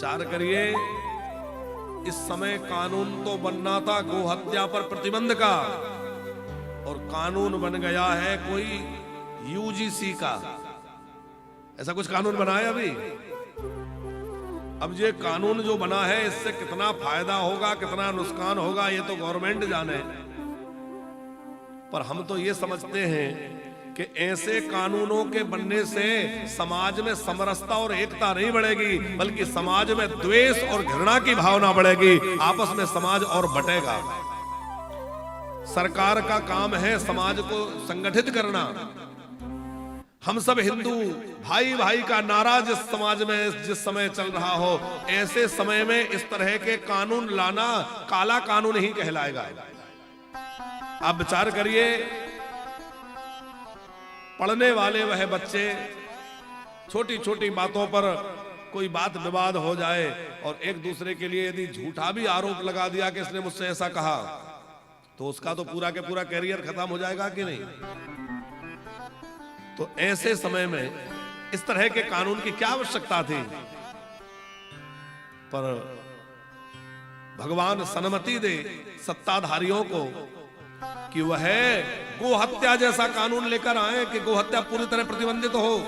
विचार करिए, इस समय कानून तो बनना था गो हत्या पर प्रतिबंध का, और कानून बन गया है कोई यूजीसी का। ऐसा कुछ कानून बना है अभी? अब ये कानून जो बना है इससे कितना फायदा होगा कितना नुकसान होगा ये तो गवर्नमेंट जाने, पर हम तो ये समझते हैं कि ऐसे कानूनों के बनने से समाज में समरसता और एकता नहीं बढ़ेगी, बल्कि समाज में द्वेष और घृणा की भावना बढ़ेगी, आपस में समाज और बटेगा। सरकार का काम है समाज को संगठित करना। हम सब हिंदू भाई भाई का नारा जिस समाज में जिस समय चल रहा हो, ऐसे समय में इस तरह के कानून लाना काला कानून ही कहलाएगा। आप विचार करिए, पढ़ने वाले वह बच्चे छोटी छोटी बातों पर कोई बात विवाद हो जाए और एक दूसरे के लिए यदि झूठा भी आरोप लगा दिया कि इसने मुझसे ऐसा कहा, तो उसका तो पूरा के पूरा कैरियर खत्म हो जाएगा कि नहीं? तो ऐसे समय में इस तरह के कानून की क्या आवश्यकता थी? पर भगवान सन्मति दे सत्ताधारियों को कि वह गो हत्या जैसा कानून लेकर आए कि गो हत्या पूरी तरह प्रतिबंधित हो,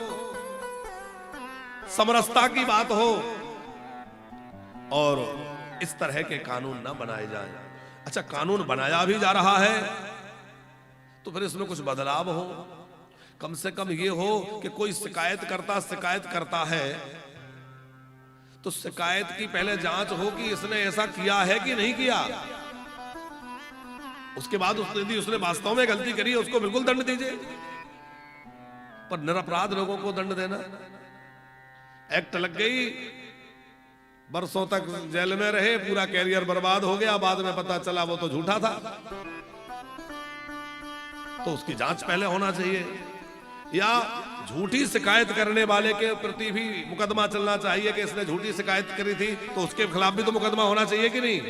समरसता की बात हो, और इस तरह के कानून ना बनाए जाएं। अच्छा, कानून बनाया भी जा रहा है तो फिर इसमें कुछ बदलाव हो, कम से कम ये हो कि कोई शिकायत करता है तो शिकायत की पहले जांच हो कि इसने ऐसा किया है कि नहीं किया। उसके बाद यदि उसने वास्तव में गलती करी है उसको बिल्कुल दंड दीजिए, पर निरपराध लोगों को दंड देना, एक्ट लग गई, बरसों तक जेल में रहे, पूरा कैरियर बर्बाद हो गया, बाद में पता चला वो तो झूठा था। तो उसकी जांच पहले होना चाहिए, या झूठी शिकायत करने वाले के प्रति भी मुकदमा चलना चाहिए कि इसने झूठी शिकायत करी थी तो उसके खिलाफ भी तो मुकदमा होना चाहिए कि नहीं?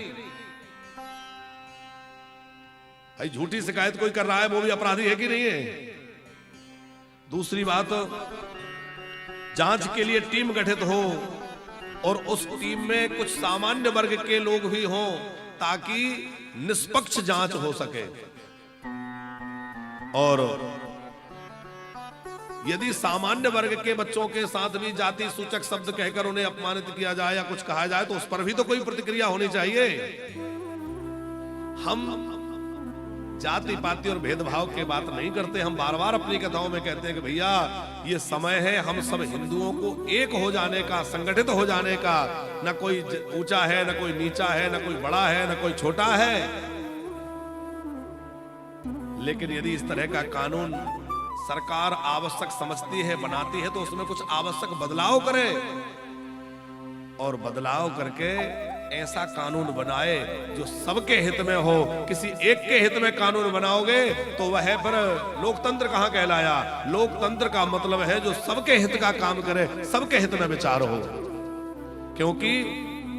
भाई झूठी शिकायत कोई कर रहा है वो भी अपराधी है कि नहीं है? दूसरी बात, जांच के लिए टीम गठित हो और उस टीम में कुछ सामान्य वर्ग के लोग भी हों ताकि निष्पक्ष जांच हो सके। और यदि सामान्य वर्ग के बच्चों के साथ भी जाति सूचक शब्द कहकर उन्हें अपमानित किया जाए या कुछ कहा जाए तो उस पर भी तो कोई प्रतिक्रिया होनी चाहिए। हम जाति पाति और भेदभाव की बात नहीं करते, हम बार बार अपनी कथाओं में कहते हैं कि भैया ये समय है हम सब हिंदुओं को एक हो जाने का, संगठित हो जाने का। न कोई ऊंचा है, न कोई नीचा है, न कोई बड़ा है, न कोई छोटा है। लेकिन यदि इस तरह का कानून सरकार आवश्यक समझती है, बनाती है, तो उसमें कुछ आवश्यक बदलाव करे, और बदलाव करके ऐसा कानून बनाए जो सबके हित में हो। किसी एक के हित में कानून बनाओगे तो वह पर लोकतंत्र कहां कहलाया? लोकतंत्र का मतलब है जो सबके हित का काम करे, सबके हित में विचार हो। क्योंकि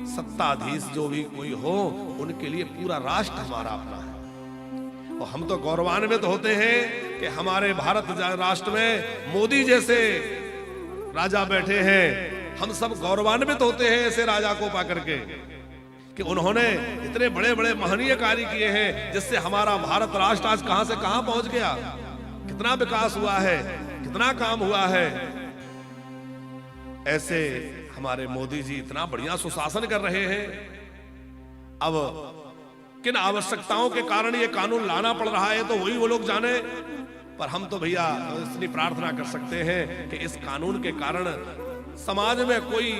सत्ताधीश जो भी कोई हो उनके लिए पूरा राष्ट्र हमारा अपना है, और हम तो गौरवान्वित होते हैं कि हमारे भारत राष्ट्र में मोदी जैसे राजा बैठे हैं। हम सब गौरवान्वित होते हैं ऐसे राजा को पाकर के कि उन्होंने इतने बड़े बड़े महनीय कार्य किए हैं जिससे हमारा भारत राष्ट्र आज कहां से कहां पहुंच गया, कितना विकास हुआ है, कितना काम हुआ है। ऐसे हमारे मोदी जी इतना बढ़िया सुशासन कर रहे हैं। अब किन आवश्यकताओं के कारण ये कानून लाना पड़ रहा है तो वही वो लोग जाने, पर हम तो भैया इतनी प्रार्थना कर सकते हैं कि इस कानून के कारण समाज में कोई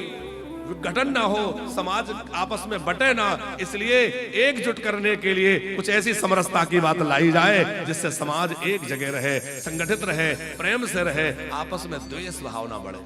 विघटन ना हो, समाज आपस में बटे ना, इसलिए एकजुट करने के लिए कुछ ऐसी समरसता की बात लाई जाए जिससे समाज एक जगह रहे, संगठित रहे, प्रेम से रहे, आपस में द्वेष भाव ना बढ़े।